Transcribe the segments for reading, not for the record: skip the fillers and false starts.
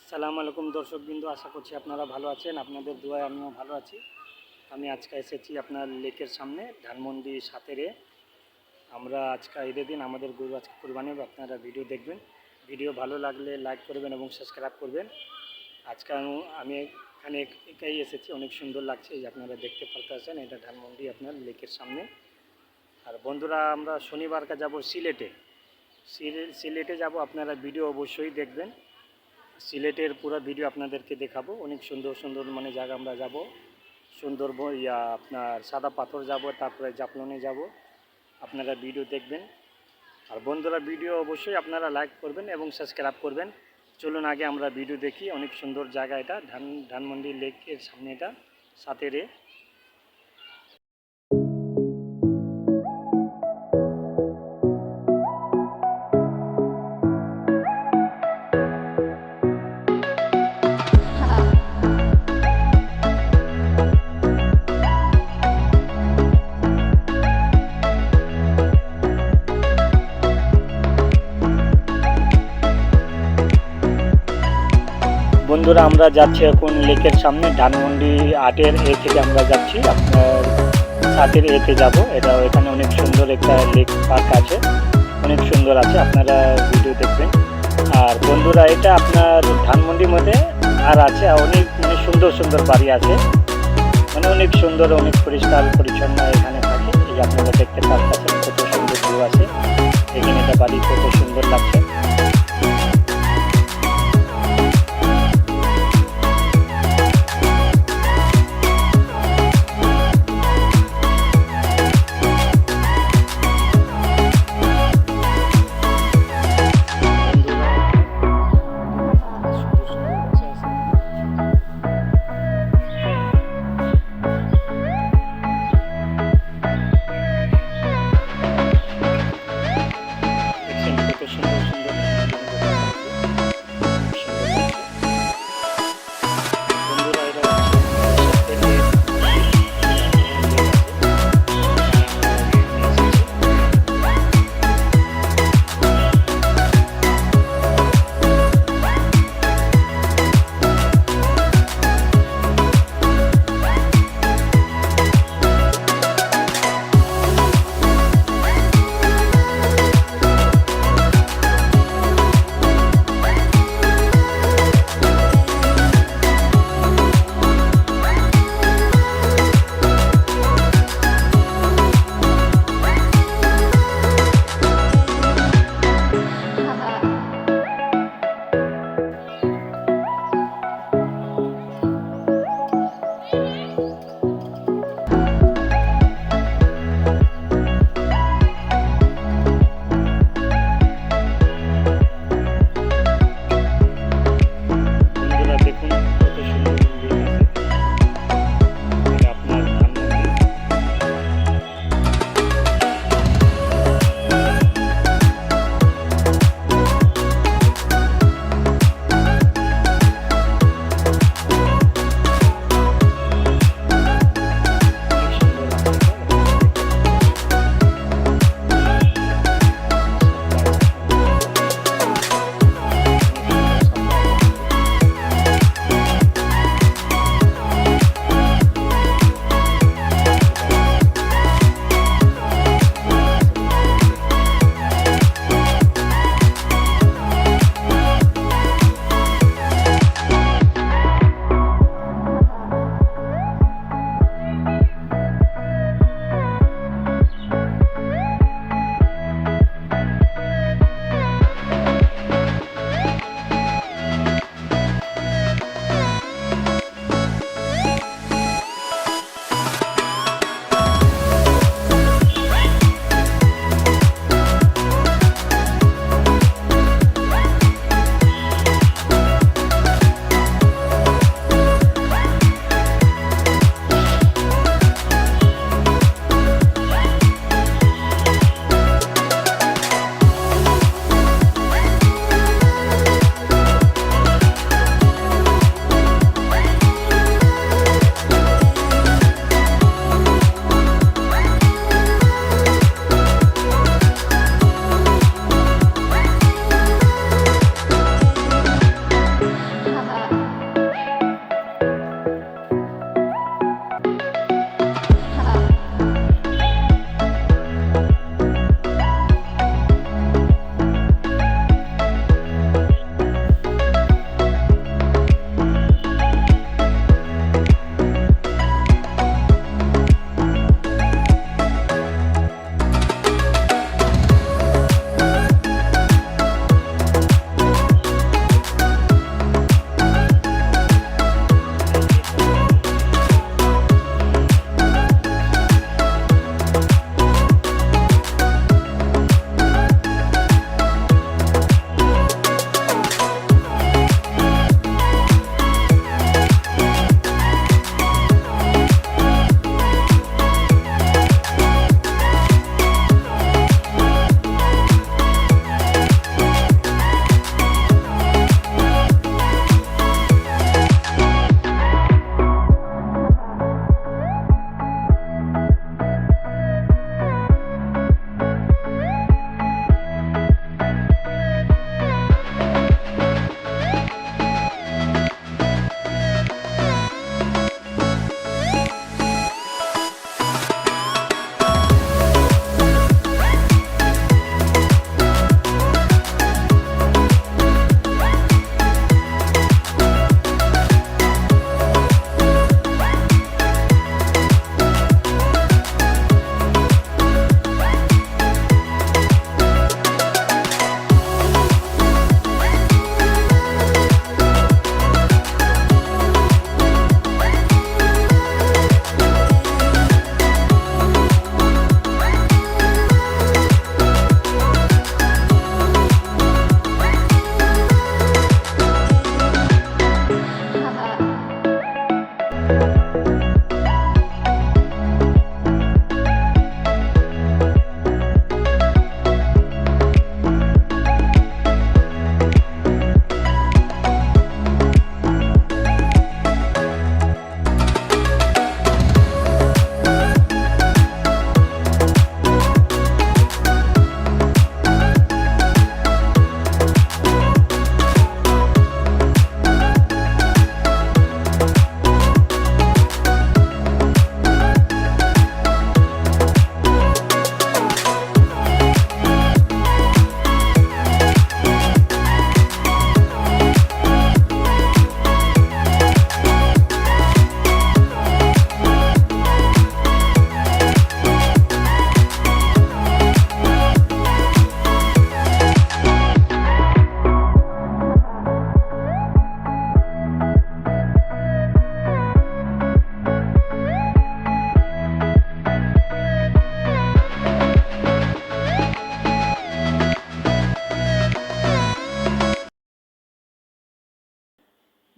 আসসালামু আলাইকুম দর্শকবৃন্দ, আশা করছি আপনারা ভালো আছেন। আপনাদের দোয়ায় আমিও ভালো আছি। আমি আজকে এসেছি আপনার লেকের সামনে ধানমন্ডি সাতেরে। আমরা আজকে ঈদের দিন আমাদের গরু আজকে কুরবানি হবে। আপনারা ভিডিও দেখবেন, ভিডিও ভালো লাগলে লাইক করবেন এবং সাবস্ক্রাইব করবেন। আজকে আমি এখানে একাই এসেছি, অনেক সুন্দর লাগছে। এই যে আপনারা দেখতে পাচ্ছেন, এটা ধানমন্ডি আপনার লেকের সামনে। আর বন্ধুরা, আমরা শনিবারকে যাব সিলেটে। সিলেটে যাব, আপনারা ভিডিও অবশ্যই দেখবেন। সিলেটের পুরো ভিডিও আপনাদেরকে দেখাবো। অনেক সুন্দর সুন্দর জায়গা আমরা যাব। সুন্দরবন আপনার সাদা পাথর যাব, তারপরে জাফলনে যাব। আপনারা ভিডিও দেখবেন। আর বন্ধুরা, ভিডিও অবশ্যই আপনারা লাইক করবেন এবং সাবস্ক্রাইব করবেন। চলুন আগে আমরা ভিডিও দেখি। অনেক সুন্দর জায়গা এটা, ধানমন্ডি লেকের সামনে, এটা সাতেরে। বন্ধুরা, আমরা যাচ্ছি এখন লেকের সামনে, ধানমন্ডি 8-এর এ থেকে আমরা যাচ্ছি আপনার 7-এর এতে যাব। এটা এখানে অনেক সুন্দর একটা লেক পার্ক আছে, অনেক সুন্দর আছে, আপনারা ভিডিও দেখবেন। আর বন্ধুরা, এটা আপনার ধানমন্ডির মধ্যে আর আছে অনেক সুন্দর সুন্দর বাড়ি আছে, অনেক সুন্দর, অনেক পরিষ্কার পরিচ্ছন্ন এখানে থাকে। এই আপনারা দেখতে পাচ্ছেন কত সুন্দর ভিউ আছে এখানে, এটা বাড়ি কত সুন্দর লাগছে। কত সুন্দর সুন্দর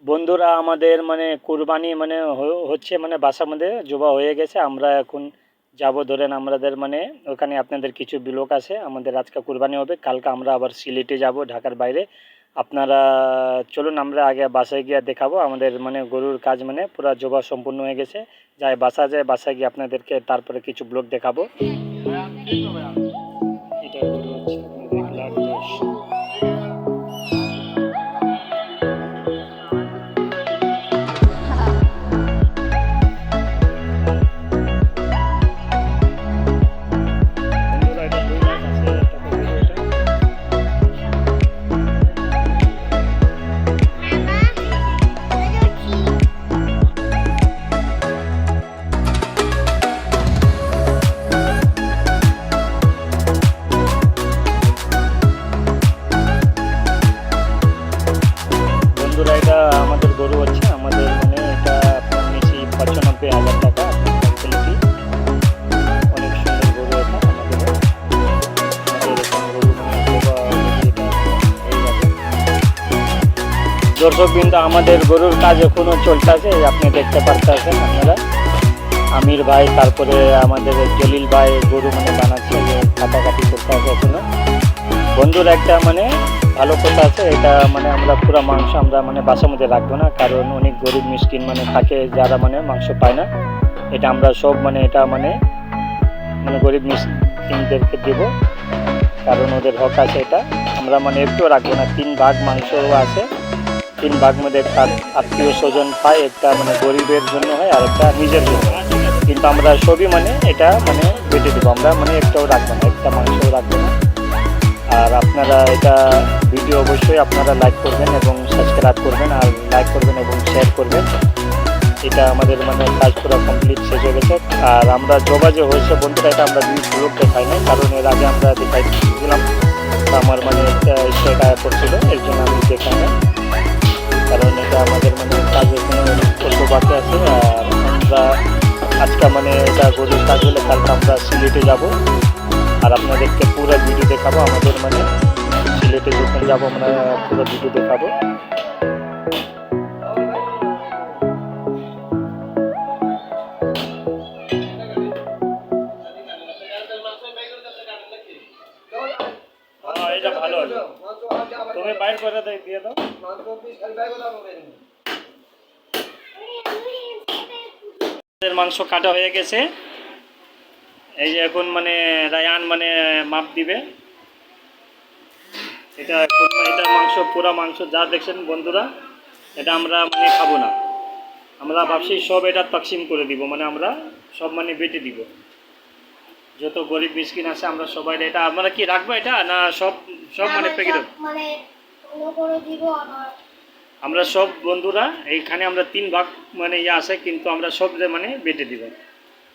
বন্ধুরা আমাদের মানে কুরবানি মানে হচ্ছে মানে বাসার মধ্যে জবা হয়ে গেছে। আমরা এখন যাব, ধরেন আমাদের মানে ওখানে আপনাদের কিছু ব্লক আছে। আমাদের আজকে কুরবানি হবে, কালকে আমরা আবার সিলেটে যাব ঢাকার বাইরে। আপনারা চলুন আমরা আগে বাসায় গিয়ে দেখাবো আমাদের মানে গরুর কাজ মানে পুরো জবা সম্পূর্ণ হয়ে গেছে। যায় বাসায় গিয়ে আপনাদেরকে তারপরে কিছু ব্লক দেখাবো। এটা গরু হচ্ছে আপনাদের 1,10,000। বন্ধুরা এটা 2,80,000 টাকা গরু এটা। বন্ধুরা এটা আমাদের গরু হচ্ছে, আমাদের মানে এটা আপনার নিচে 95,000 টাকা কোয়ালিটি। অনেক সুন্দর গরু এটা আমাদের। এরকম গরু মানে এটা হয়ে যাবে। দর্শক বিন্দু আমাদের গরুর কাজ এখনো চলতেছে, আপনি দেখতে পারতেছেন আপনারা। আমির ভাই তারপরে আমাদের জলিল ভাই গরু মানে বানাচ্ছে, কাটাকাটি করতে আছে এখনো। বন্ধুর একটা মানে ভালো কথা আছে, এটা মানে আমরা পুরো মাংস আমরা মানে বাসার মধ্যে রাখবো না, কারণ অনেক গরিব মিসকিন মানে থাকে যারা মানে মাংস পায় না। এটা আমরা সব মানে এটা মানে মানে গরিব মিসকিনদেরকে দেবো, কারণ ওদের হক আছে। এটা আমরা মানে একটু রাখবো না। 3 ভাগ মাংস আছে, 3 ভাগ মধ্যে একটা আত্মীয় স্বজন পায়, একটা মানে গরিবের জন্য হয় আর একটা নিজের জন্য। কিন্তু আমরা সবই মানে এটা মানে বেটে দেবো, আমরা মানে একটাও রাখবো না, একটা মাংসও রাখবো না। আর আপনারা এটা ভিডিও অবশ্যই আপনারা লাইক করবেন এবং সাবস্ক্রাইব করবেন, আর লাইক করবেন এবং শেয়ার করবেন। এটা আমাদের মানে কাজ পুরো কমপ্লিট শেষ হয়ে গেছে। আর আমরা জবা যে হয়েছে বন্ধুরা, এটা আমরা ব্লগ দেখাই নাই, কারণ এর আগে আমরা দেখাইছিলাম, আমার মানে একটা স্ট্রাইক আয়া পড়ছিল, এর জন্য আমি দেখাই না, কারণ এটা আমাদের মানে কাজ এখানে অল্প বাকি আছে। আর আমরা আজকে মানে এটা গরুর কাজ হলে কালকে আমরা সিলেটে যাব, আর আপনাদেরকে পুরো ভিডিও দেখাবো। আমাদের মানে সিলেটে যখন যাবো আমরা পুরো ভিডিও দেখাবো। এটা ভালো হবে, তুমি বাইর করে দিয়ে দাও। মাংস কাটা হয়ে গেছে, এই যে এখন মানে রায়ান মানে মাপ দিবে। এটা এখন এটা মাংস পুরা মাংস যা দেখছেন বন্ধুরা, এটা আমরা মানে খাবো না, আমরা ভাবছি সব এটা তাকসিম করে দিব, মানে আমরা সব মানে বেটে দিব। যত গরিব মিসকিন আছে আমরা সবাই এটা আমরা কি রাখবো এটা না সব সব মানে প্যাকেট মানে আমরা সব বন্ধুরা এইখানে আমরা 3 ভাগ মানে ইয়ে আছে, কিন্তু আমরা সব মানে বেটে দিব,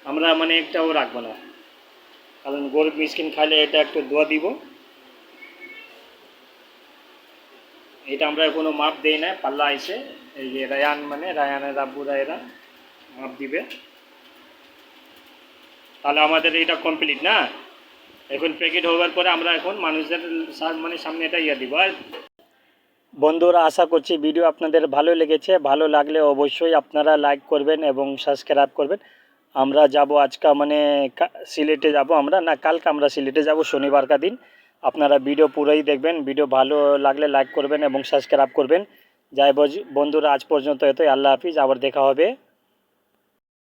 আমরা মানে একটাও রাখবো না, কারণ গরিব মিসকিন খাইলে এটা একটু দোয়া দিব। এটা আমরা কোনো মাপ দেই না, পাল্লা আইছে, এই যে রায়ান মানে রায়ানের আব্বুরা এরা মাপ দিবে, তাহলে আমাদের এটা কমপ্লিট না। এখন প্যাকেট হওয়ার পরে আমরা এখন মানুষদের মানে সামনে এটা ইয়ে দিব। আর বন্ধুরা আশা করছি ভিডিও আপনাদের ভালো লেগেছে, ভালো লাগলে অবশ্যই আপনারা লাইক করবেন এবং সাবস্ক্রাইব করবেন। আমরা যাব আজকে মানে সিলেটে যাব, আমরা না কালকে আমরা সিলেটে যাব শনিবার কা দিন। আপনারা ভিডিও পুরোই দেখবেন, ভিডিও ভালো লাগলে লাইক করবেন এবং সাবস্ক্রাইব করবেন। যাই বন্ধুরা আজ পর্যন্ত এতই, আল্লাহ হাফিজ, আবার দেখা হবে।